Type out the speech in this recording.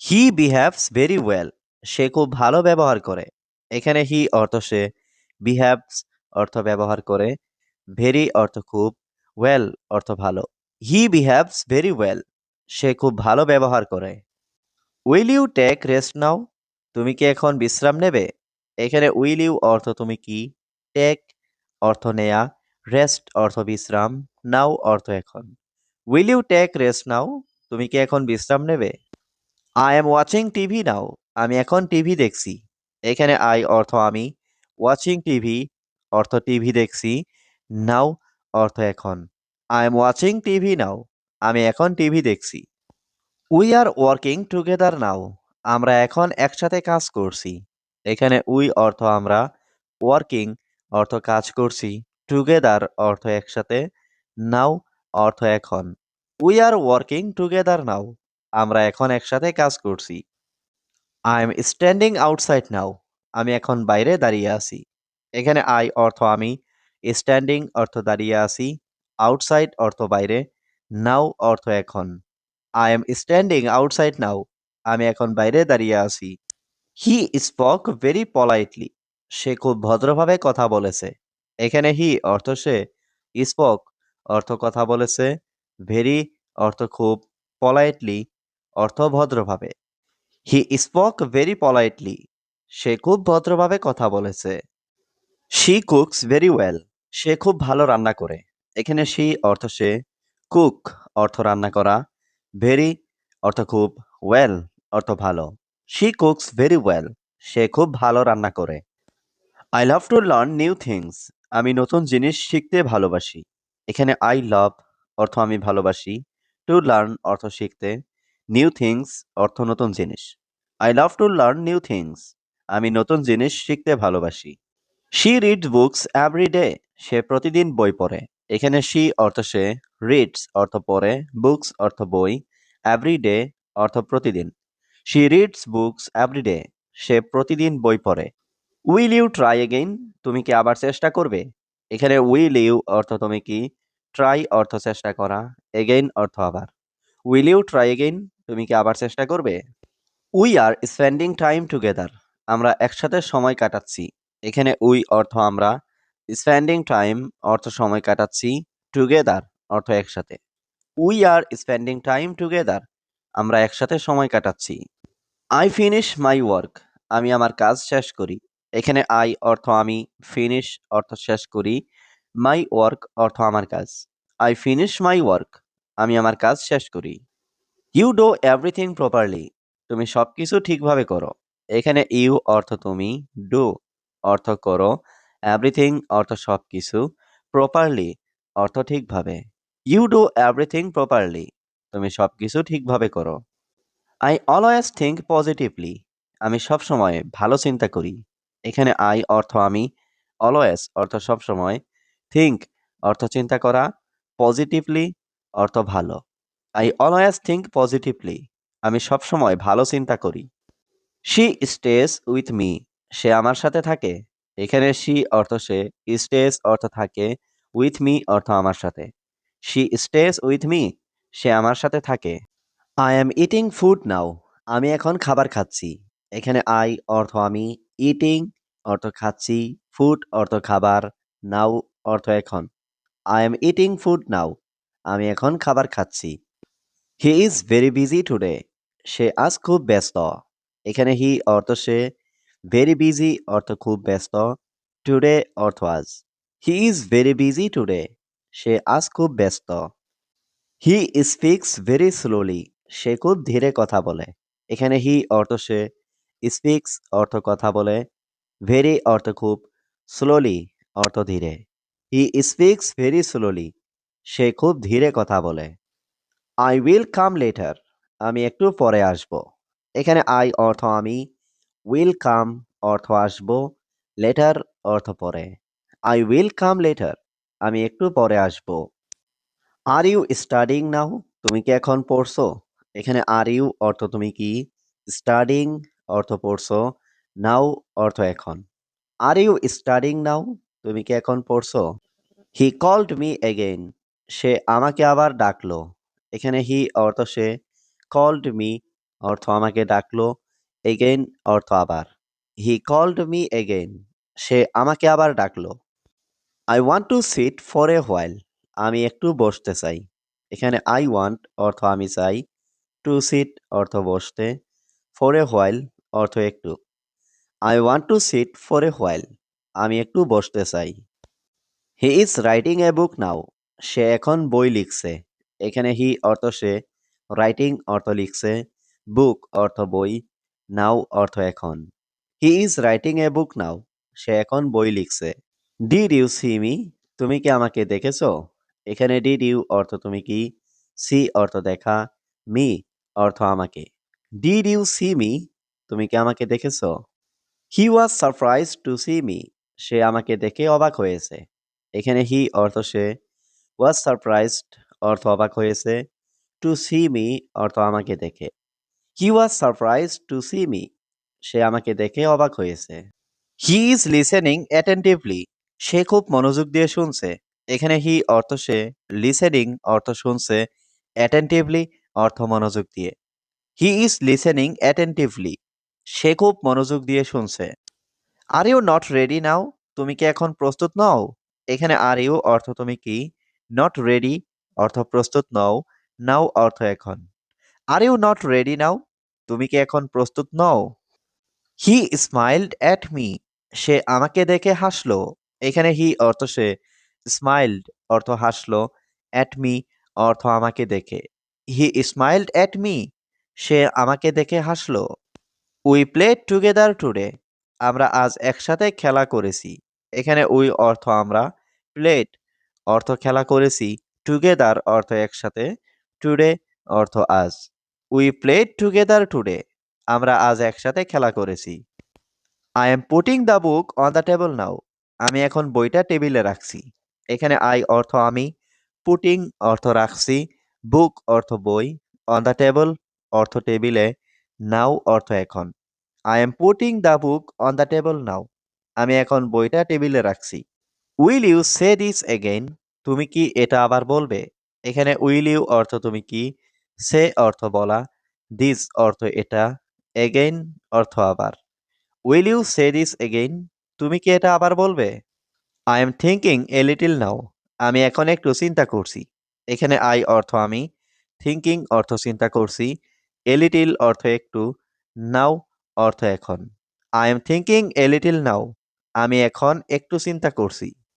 হি behaves very well. সে খুব ভালো ব্যবহার করে। এখানে হি অর্থ সে, বিহেভস অর্থ ব্যবহার করে, ভেরি অর্থ খুব, ওয়েল অর্থ ভালো। He behaves very well. সে খুব ভালো ব্যবহার করে। Will you take rest now? তুমি কি এখন বিশ্রাম নেবে? এখানে উইল ইউ অর্থ তুমি কি, টেক অর্থ নেয়া, রেস্ট অর্থ বিশ্রাম, নাও অর্থ এখন। Will you take rest now? তুমি কি এখন বিশ্রাম নেবে? আই এম ওয়াচিং টিভি নাও। আমি এখন টিভি দেখছি। এখানে আই অর্থ আমি, ওয়াচিং টিভি অর্থ টিভি দেখছি, নাও অর্থ এখন। আই এম ওয়াচিং টিভি নাও। আমি এখন টিভি দেখছি। উই আর ওয়ার্কিং টুগেদার নাও। আমরা এখন একসাথে কাজ করছি। এখানে উই অর্থ আমরা, ওয়ার্কিং অর্থ কাজ করছি, টুগেদার অর্থ একসাথে, নাও অর্থ এখন। উই আর ওয়ার্কিং টুগেদার নাও। আমরা এখন একসাথে কাজ করছি। I am standing outside now. আমি এখন বাইরে দাঁড়িয়ে আছি। এখানে আই অর্থ আমি, স্ট্যান্ডিং অর্থ দাঁড়িয়ে আছি, আউটসাইড অর্থ বাইরে, নাও অর্থ এখন। I am standing outside now. আমি এখন বাইরে দাঁড়িয়ে আছি। He spoke very politely. সে খুব ভদ্রভাবে কথা বলেছে। এখানে হি অর্থ সে, স্পোক অর্থ কথা বলেছে, ভেরি অর্থ খুব, পলাইটলি অর্থ ভদ্রভাবে। He spoke very politely. সে খুব ভদ্রভাবে কথা বলেছে। She cooks very well. সে খুব ভালো রান্না করে। এখানে শি অর্থ সে, কুক অর্থ রান্না করা, ভেরি অর্থ খুব, ওয়েল অর্থ ভালো। She cooks very well. সে খুব ভালো রান্না করে। I love to learn new things. আমি নতুন জিনিস শিখতে ভালোবাসি। এখানে আই লাভ অর্থ আমি ভালোবাসি, টু লার্ন অর্থ শিখতে, নিউ থিংস অর্থ নতুন জিনিস। I love to learn new things. আমি নতুন জিনিস শিখতে ভালোবাসি। She reads books every day. সে প্রতিদিন বই পড়ে। এখানে শি অর্থ সে, রিডস অর্থ পড়ে, বুকস অর্থ বই, এভরি ডে অর্থ প্রতিদিন। She reads books every day. সে প্রতিদিন বই পড়ে। Will you try again? তুমি কি আবার চেষ্টা করবে? এখানে উইল ইউ অর্থ তুমি কি, ট্রাই অর্থ চেষ্টা করা, এগেইন অর্থ আবার। Will you try again? তুমি কি আবার চেষ্টা করবে? We are spending time together. আমরা একসাথে সময় কাটাচ্ছি। এখানে উই অর্থ আমরা, স্পেন্ডিং টাইম অর্থ সময় কাটাচ্ছি, টুগেদার অর্থ একসাথে। We are spending time together. আমরা একসাথে সময় কাটাচ্ছি। I finish my work. আমি আমার কাজ শেষ করি। এখানে আই অর্থ আমি, ফিনিশ অর্থ শেষ করি, মাই ওয়ার্ক অর্থ আমার কাজ। I finish my work. আমি আমার কাজ শেষ করি। You do everything properly. তুমি সবকিছু ঠিকভাবে করো। এখানে ইউ অর্থ তুমি, ডু অর্থ করো, এভরিথিং অর্থ সবকিছু, প্রপারলি অর্থ ঠিকভাবে। You do everything properly. তুমি সবকিছু ঠিকভাবে করো। I always think positively. আমি সবসময় ভালো চিন্তা করি। এখানে আই অর্থ আমি, অলওয়েজ অর্থ সবসময়, থিঙ্ক অর্থ চিন্তা করা, পজিটিভলি অর্থ ভালো। I always think positively. আমি সবসময় ভালো চিন্তা করি। She stays with me. সে আমার সাথে থাকে। এখানে শি অর্থ সে, স্টেজ অর্থ থাকে, উইথ মি অর্থ আমার সাথে। She stays with me. সে আমার সাথে থাকে। I am eating food now. আমি এখন খাবার খাচ্ছি। এখানে আই অর্থ আমি, ইটিং অর্থ খাচ্ছি, ফুড অর্থ খাবার, নাও অর্থ এখন। I am eating food now. আমি এখন খাবার খাচ্ছি। He is very busy today. সে আজ খুব ব্যস্ত। এখানে হি অর্থ সে, ভেরি বিজি অর্থ খুব ব্যস্ত, টুডে অর্থ আজ। He is very busy today. সে আজ খুব ব্যস্ত। He speaks very slowly. সে খুব ধীরে কথা বলে। এখানে হি অর্থ সে, স্পিক্স অর্থ কথা বলে, ভেরি অর্থ খুব, স্লোলি অর্থ ধীরে। He speaks very slowly. সে খুব ধীরে কথা বলে। I will come later. আমি একটু পরে আসব। এখানে আই অর্থ আমি, উইল কাম অর্থ আসব, লেটার অর্থ পরে। I will come later. আমি একটু পরে আসব। Are you studying now? তুমি কি এখন পড়ছো? এখানে আর ইউ অর্থ তুমি কি, স্টাডিং অর্থ পড়ছো, নাও অর্থ এখন। Are you studying now? তুমি কি এখন পড়ছো? He called me again. সে আমাকে আবার ডাকলো। এখানে হি অর্থ সে, কল্ড মি অর্থ আমাকে ডাকলো, এগেইন অর্থ আবার। হি কল্ড মি এগেইন, সে আমাকে আবার ডাকলো। I want to sit for a while, আমি একটু বসতে চাই। এখানে আই ওয়ান্ট অর্থ আমি চাই, টু সিট অর্থ বসতে, ফর এ হোয়াইল অর্থ একটু। I want to sit for a while, আমি একটু বসতে চাই। হি ইজ রাইটিং এ বুক নাও, সে এখন বই লিখছে। এখানে হি অর্থ সে, রাইটিং অর্থ লিখছে, বুক অর্থ বই, নাও অর্থ এখন। হি ইজ রাইটিং এ বুক নাও, সে এখন বই লিখছে। ডিড ইউ সি মি, তুমি কি আমাকে দেখেছো? এখানে ডিড ইউ অর্থ তুমি কি, সি অর্থ দেখা, মি অর্থ আমাকে। ডিড ইউ সি মি, তুমি কি আমাকে দেখেছো? He was surprise to see me, সে আমাকে দেখে অবাক হয়েছে। এখানে হি অর্থ সে, ওয়াজ সারপ্রাইজড অর্থ অবাক হয়েছে, টু সি মি অর্থ আমাকে দেখে। He was surprise to see me, সে আমাকে দেখে অবাক হয়েছে। হি ইজ লিসেনিং অ্যাটেন্টিভলি, সে খুব মনোযোগ দিয়ে শুনছে। এখানে হি অর্থ সে, লিসেনিং অর্থ শুনছে, অ্যাটেন্টিভলি অর্থ মনোযোগ দিয়ে। হি ইজ লিসেনিং অ্যাটেন্টিভলি, সে খুব মনোযোগ দিয়ে শুনছে। আর ইউ নট রেডি নাও, তুমি কি এখন প্রস্তুত নও? এখানে আর ইউ অর্থ তুমি কি, নট রেডি অর্থ প্রস্তুত নও, নাও অর্থ এখন। আর ইউ নট রেডি নাও, তুমি কি এখন প্রস্তুত নও? হি স্মাইলড অ্যাট মি, সে আমাকে দেখে হাসলো। এখানে হি অর্থ সে, স্মাইলড অর্থ হাসলো, অ্যাট মি অর্থ আমাকে দেখে। হি স্মাইলড অ্যাট মি, সে আমাকে দেখে হাসলো। উই প্লেড টুগেদার টুডে, আমরা আজ একসাথে খেলা করেছি। এখানে উই অর্থ আমরা, প্লেড অর্থ খেলা করেছি, টুগেদার অর্থ একসাথে, টুডে অর্থ আজ। উই প্লেড টুগেদার টুডে, আমরা আজ একসাথে খেলা করেছি। I am putting the book on the table now, আমি এখন বইটা টেবিলে রাখছি। এখানে আই অর্থ আমি, পুটিং অর্থ রাখছি, বুক অর্থ বই, অন দ্য টেবল অর্থ টেবিলে, নাও অর্থ এখন। I am putting the book on the table now, আমি এখন বইটা টেবিলে রাখছি। Will you say this again, তুমি কি এটা আবার বলবে? এখানে উইল ইউ অর্থ তুমি কি, সে অর্থ বলা, দিস অর্থ এটা, এগেইন অর্থ আবার। Will you say this again, তুমি কি এটা আবার বলবে? I am thinking a little now, আমি এখন একটু চিন্তা করছি। এখানে আই অর্থ আমি, থিঙ্কিং অর্থ চিন্তা করছি, এ লিটিল অর্থ একটু, নাও অর্থ এখন। I am thinking a little now, আমি এখন একটু চিন্তা করছি।